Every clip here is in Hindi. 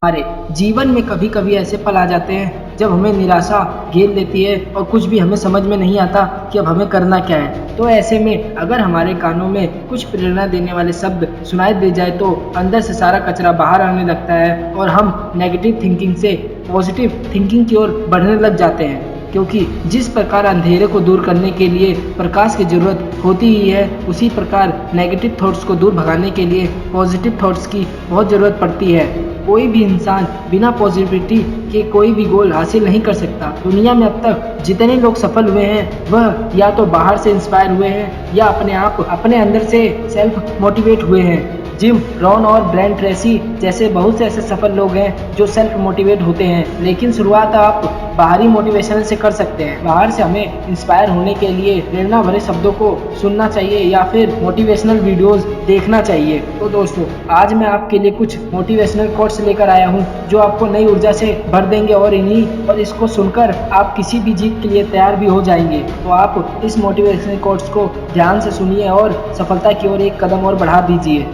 हमारे जीवन में कभी कभी ऐसे पल आ जाते हैं जब हमें निराशा घेर लेती है और कुछ भी हमें समझ में नहीं आता कि अब हमें करना क्या है। तो ऐसे में अगर हमारे कानों में कुछ प्रेरणा देने वाले शब्द सुनाई दे जाए तो अंदर से सारा कचरा बाहर आने लगता है और हम नेगेटिव थिंकिंग से पॉजिटिव थिंकिंग की ओर बढ़ने लग जाते हैं। क्योंकि जिस प्रकार अंधेरे को दूर करने के लिए प्रकाश की जरूरत होती ही है, उसी प्रकार नेगेटिव थॉट्स को दूर भगाने के लिए पॉजिटिव थॉट्स की बहुत ज़रूरत पड़ती है। कोई भी इंसान बिना पॉजिटिविटी के कोई भी गोल हासिल नहीं कर सकता। दुनिया में अब तक जितने लोग सफल हुए हैं वह या तो बाहर से इंस्पायर हुए हैं या अपने अंदर से सेल्फ मोटिवेट हुए हैं। जिम रॉन और ब्रायन ट्रेसी जैसे बहुत से ऐसे सफल लोग हैं जो सेल्फ मोटिवेट होते हैं। लेकिन शुरुआत आप बाहरी मोटिवेशन से कर सकते हैं। बाहर से हमें इंस्पायर होने के लिए प्रेरणा भरे शब्दों को सुनना चाहिए या फिर मोटिवेशनल वीडियोस देखना चाहिए। तो दोस्तों, आज मैं आपके लिए कुछ मोटिवेशनल कोट्स लेकर आया हूं जो आपको नई ऊर्जा से भर देंगे और इसको सुनकर आप किसी भी जीत के लिए तैयार भी हो जाएंगे। तो आप इस मोटिवेशनल कोट्स को ध्यान से सुनिए और सफलता की ओर एक कदम और बढ़ा दीजिए।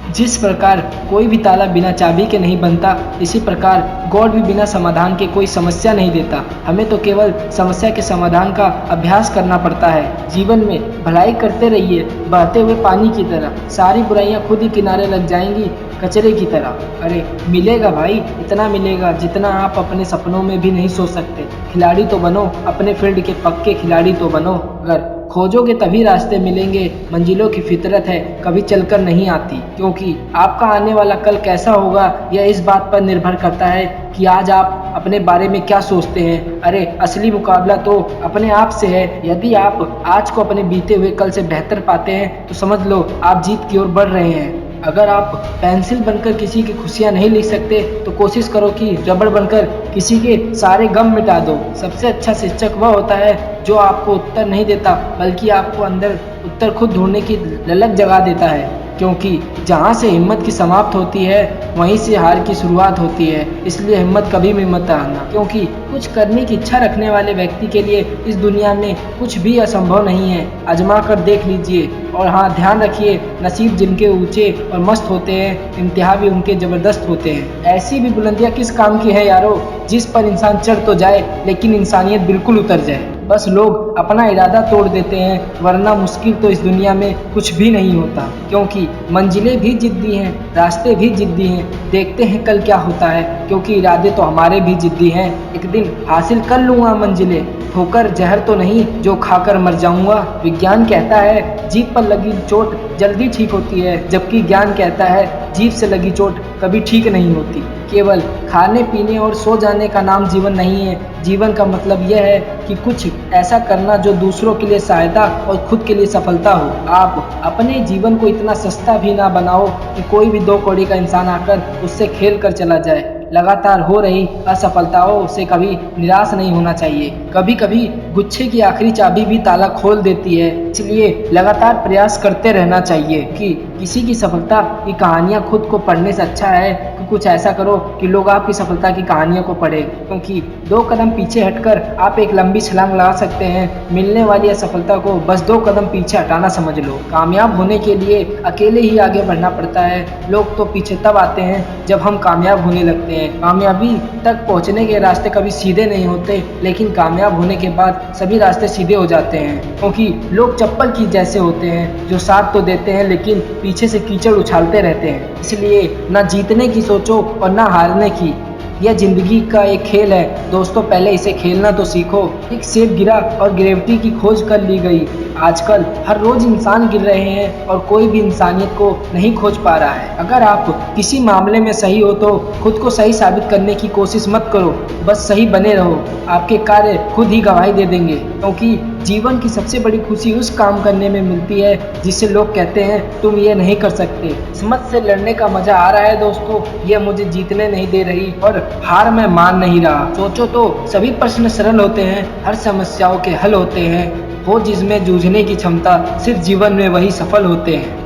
जिस प्रकार कोई भी ताला बिना चाबी के नहीं बनता, इसी प्रकार गॉड भी बिना समाधान के कोई समस्या नहीं देता। हमें तो केवल समस्या के समाधान का अभ्यास करना पड़ता है। जीवन में भलाई करते रहिए, बहते हुए पानी की तरह। सारी बुराइयां खुद ही किनारे लग जाएंगी कचरे की तरह। अरे मिलेगा भाई, इतना मिलेगा जितना आप अपने सपनों में भी नहीं सोच सकते। खिलाड़ी तो बनो, अपने फील्ड के पक्के खिलाड़ी तो बनो। अगर खोजोगे तभी रास्ते मिलेंगे, मंजिलों की फितरत है कभी चलकर नहीं आती। क्योंकि आपका आने वाला कल कैसा होगा यह इस बात पर निर्भर करता है कि आज आप अपने बारे में क्या सोचते हैं। अरे असली मुकाबला तो अपने आप से है। यदि आप आज को अपने बीते हुए कल से बेहतर पाते हैं तो समझ लो आप जीत की ओर बढ़ रहे हैं। अगर आप पेंसिल बनकर किसी की खुशियां नहीं लिख सकते तो कोशिश करो कि रबड़ बनकर किसी के सारे गम मिटा दो। सबसे अच्छा शिक्षक वह होता है जो आपको उत्तर नहीं देता बल्कि आपको अंदर उत्तर खुद ढूंढने की ललक जगा देता है। क्योंकि जहाँ से हिम्मत की समाप्त होती है वहीं से हार की शुरुआत होती है। इसलिए हिम्मत कभी भी मत हारना, क्योंकि कुछ करने की इच्छा रखने वाले व्यक्ति के लिए इस दुनिया में कुछ भी असंभव नहीं है। आजमा कर देख लीजिए। और हाँ, ध्यान रखिए, नसीब जिनके ऊंचे और मस्त होते हैं, इम्तिहान भी उनके ज़बरदस्त होते हैं। ऐसी भी बुलंदियाँ किस काम की है यारो, जिस पर इंसान चढ़ तो जाए लेकिन इंसानियत बिल्कुल उतर जाए। बस लोग अपना इरादा तोड़ देते हैं, वरना मुश्किल तो इस दुनिया में कुछ भी नहीं होता। क्योंकि मंजिलें भी जिद्दी हैं, रास्ते भी जिद्दी हैं। देखते हैं कल क्या होता है, क्योंकि इरादे तो हमारे भी जिद्दी हैं। एक दिन हासिल कर लूँगा मंजिलें, ठोकर जहर तो नहीं जो खाकर मर जाऊँगा। विज्ञान कहता है जीभ पर लगी चोट जल्दी ठीक होती है, जबकि ज्ञान कहता है जीभ से लगी चोट कभी ठीक नहीं होती। केवल खाने पीने और सो जाने का नाम जीवन नहीं है। जीवन का मतलब यह है कि कुछ ऐसा करना जो दूसरों के लिए सहायता और खुद के लिए सफलता हो। आप अपने जीवन को इतना सस्ता भी ना बनाओ कि कोई भी 2 कौड़ी का इंसान आकर उससे खेल कर चला जाए। लगातार हो रही असफलताओं से कभी निराश नहीं होना चाहिए। कभी कभी गुच्छे की आखिरी चाबी भी ताला खोल देती है। इसलिए लगातार प्रयास करते रहना चाहिए। कि किसी की सफलता की कहानियाँ खुद को पढ़ने से अच्छा है कि कुछ ऐसा करो कि लोग आपकी सफलता की कहानियों को पढ़े। क्योंकि 2 कदम पीछे हटकर आप एक लंबी छलांग लगा सकते हैं। मिलने वाली असफलता को बस 2 कदम पीछे हटाना समझ लो। कामयाब होने के लिए अकेले ही आगे बढ़ना पड़ता है। लोग तो पीछे तब आते हैं जब हम कामयाब होने लगते हैं। कामयाबी तक पहुंचने के रास्ते कभी सीधे नहीं होते, लेकिन कामयाब होने के बाद सभी रास्ते सीधे हो जाते हैं। क्योंकि लोग चप्पल की जैसे होते हैं जो साथ तो देते हैं लेकिन पीछे से कीचड़ उछालते रहते हैं। इसलिए ना जीतने की सोचो और ना हारने की। यह जिंदगी का एक खेल है दोस्तों, पहले इसे खेलना तो सीखो। एक सेब गिरा और ग्रेविटी की खोज कर ली गई। आजकल हर रोज इंसान गिर रहे हैं और कोई भी इंसानियत को नहीं खोज पा रहा है। अगर आप किसी मामले में सही हो तो खुद को सही साबित करने की कोशिश मत करो, बस सही बने रहो। आपके कार्य खुद ही गवाही दे देंगे। क्योंकि जीवन की सबसे बड़ी खुशी उस काम करने में मिलती है जिससे लोग कहते हैं तुम ये नहीं कर सकते। किस्मत से लड़ने का मजा आ रहा है दोस्तों, यह मुझे जीतने नहीं दे रही और हार मैं मान नहीं रहा। सोचो तो सभी प्रश्न सरल होते हैं, हर समस्याओं के हल होते हैं। वो जिसमें जूझने की क्षमता, सिर्फ जीवन में वही सफल होते हैं।